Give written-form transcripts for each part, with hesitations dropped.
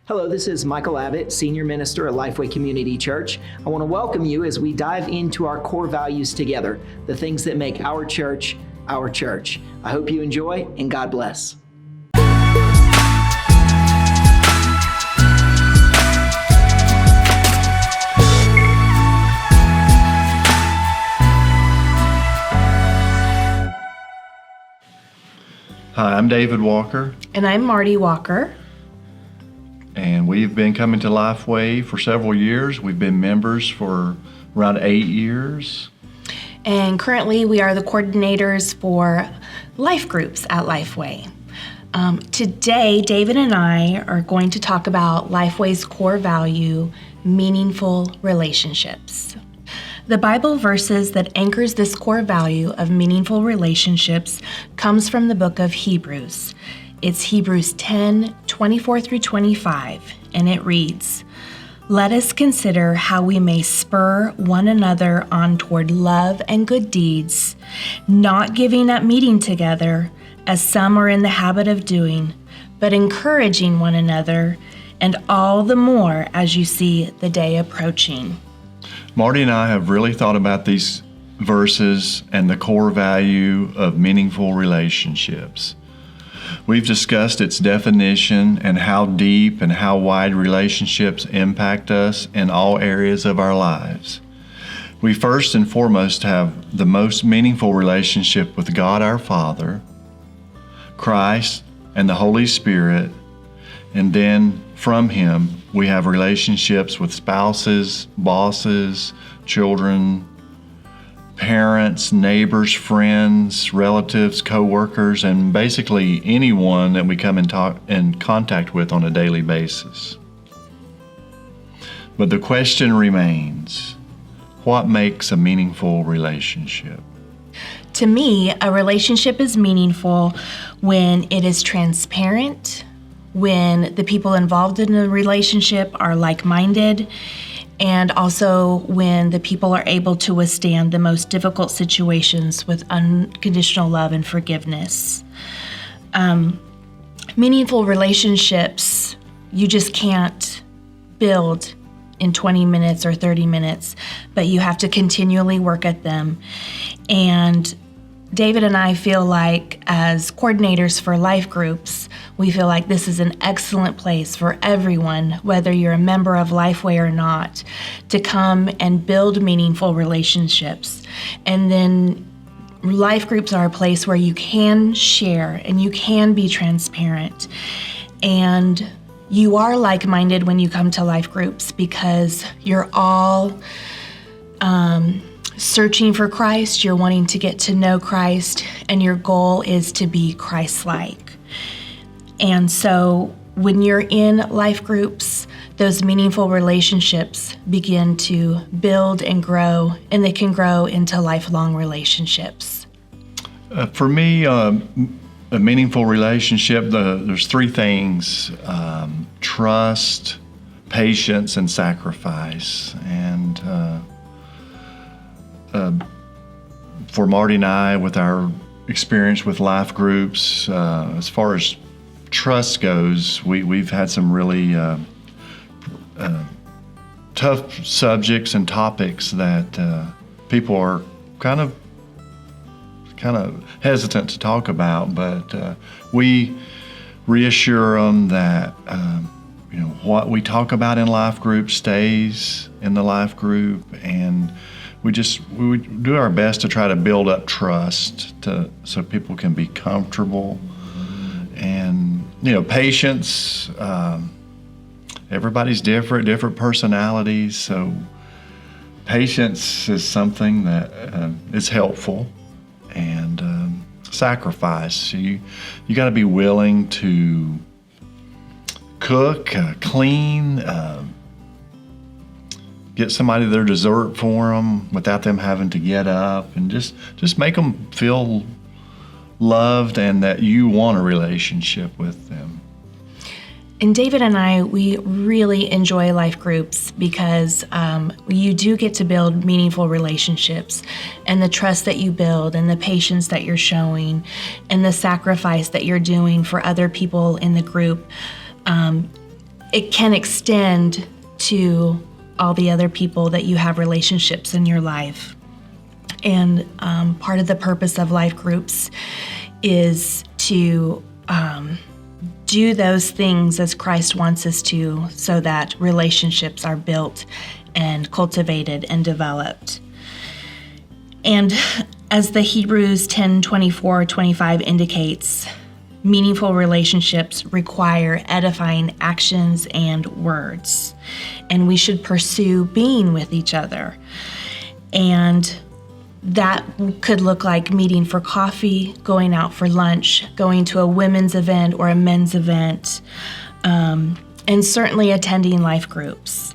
Hello, this is Michael Abbott, Senior Minister at LifeWay Community Church. I want to welcome you as we dive into our core values together, the things that make our church our church. I hope you enjoy, and God bless. Hi, I'm David Walker. And I'm Marty Walker. And we've been coming to LifeWay for several years. We've been members for around 8 years. And currently we are the coordinators for life groups at LifeWay. Today, David and I are going to talk about LifeWay's core value, meaningful relationships. The Bible verses that anchors this core value of meaningful relationships comes from the book of Hebrews. It's Hebrews 10:24 through 25, and it reads, "Let us consider how we may spur one another on toward love and good deeds, not giving up meeting together, as some are in the habit of doing, but encouraging one another, and all the more as you see the day approaching." Marty and I have really thought about these verses and the core value of meaningful relationships. We've discussed its definition and how deep and how wide relationships impact us in all areas of our lives. We first and foremost have the most meaningful relationship with God our Father, Christ, and the Holy Spirit, and then from Him we have relationships with spouses, bosses, children, parents, neighbors, friends, relatives, co-workers, and basically anyone that we come in contact with on a daily basis. But the question remains, what makes a meaningful relationship? To me, a relationship is meaningful when it is transparent, when the people involved in the relationship are like-minded, and also when the people are able to withstand the most difficult situations with unconditional love and forgiveness. Meaningful relationships, you just can't build in 20 minutes or 30 minutes, but you have to continually work at them. And David and I feel like, as coordinators for life groups, we feel like this is an excellent place for everyone, whether you're a member of LifeWay or not, to come and build meaningful relationships. And then life groups are a place where you can share and you can be transparent. And you are like-minded when you come to life groups because you're all searching for Christ, you're wanting to get to know Christ, and your goal is to be Christ-like. And so when you're in life groups, those meaningful relationships begin to build and grow, and they can grow into lifelong relationships. For me, a meaningful relationship, there's three things: trust, patience, and sacrifice. And for Marty and I, with our experience with life groups, as far as trust goes, we've had some really tough subjects and topics that people are kind of hesitant to talk about, but we reassure them that what we talk about in life group stays in the life group, and we do our best to try to build up trust so people can be comfortable. And patience, everybody's different personalities, so patience is something that is helpful. And sacrifice, you got to be willing to cook, clean, get somebody their dessert for them without them having to get up, and just make them feel loved and that you want a relationship with them. And David and I, we really enjoy life groups because you do get to build meaningful relationships, and the trust that you build and the patience that you're showing and the sacrifice that you're doing for other people in the group. it can extend to all the other people that you have relationships in your life. And part of the purpose of life groups is to do those things as Christ wants us to, so that relationships are built and cultivated and developed. And as the Hebrews 10:24-25 indicates, meaningful relationships require edifying actions and words, and we should pursue being with each other. And that could look like meeting for coffee, going out for lunch, going to a women's event or a men's event, and certainly attending life groups.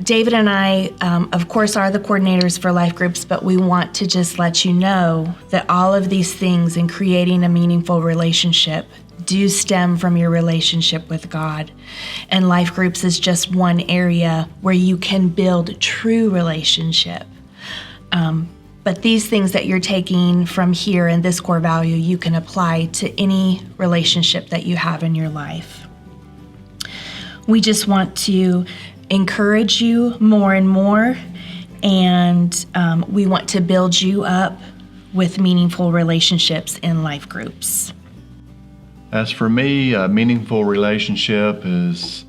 David and I, of course, are the coordinators for life groups, but we want to just let you know that all of these things in creating a meaningful relationship do stem from your relationship with God. And life groups is just one area where you can build true relationship. But these things that you're taking from here in this core value, you can apply to any relationship that you have in your life. We just want to encourage you more and more, and we want to build you up with meaningful relationships in life groups. As for me, a meaningful relationship is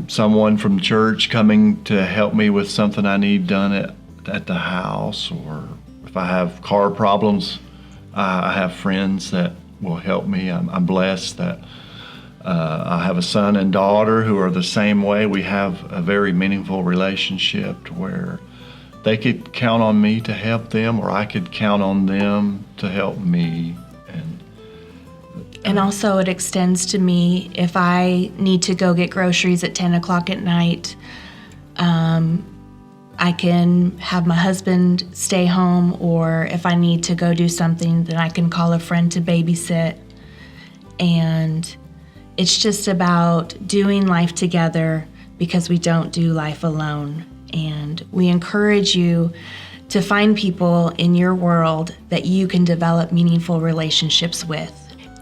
someone from church coming to help me with something I need done at the house, or if I have car problems, I have friends that will help me. I'm blessed that I have a son and daughter who are the same way. We have a very meaningful relationship to where they could count on me to help them, or I could count on them to help me. And also it extends to me if I need to go get groceries at 10 o'clock at night. I can have my husband stay home, or if I need to go do something, then I can call a friend to babysit. And it's just about doing life together, because we don't do life alone. And we encourage you to find people in your world that you can develop meaningful relationships with.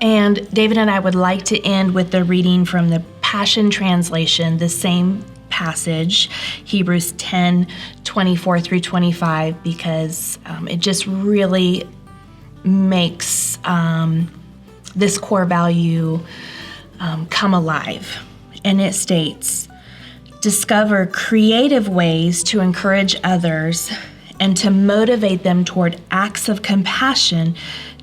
And David and I would like to end with the reading from the Passion Translation, the same passage, Hebrews 10:24-25, because it just really makes this core value come alive. And it states, discover creative ways to encourage others and to motivate them toward acts of compassion,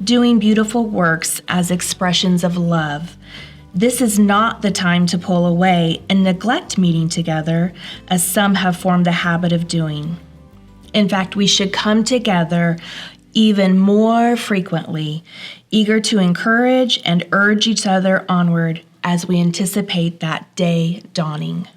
doing beautiful works as expressions of love. This is not the time to pull away and neglect meeting together, as some have formed the habit of doing. In fact, we should come together even more frequently, eager to encourage and urge each other onward as we anticipate that day dawning.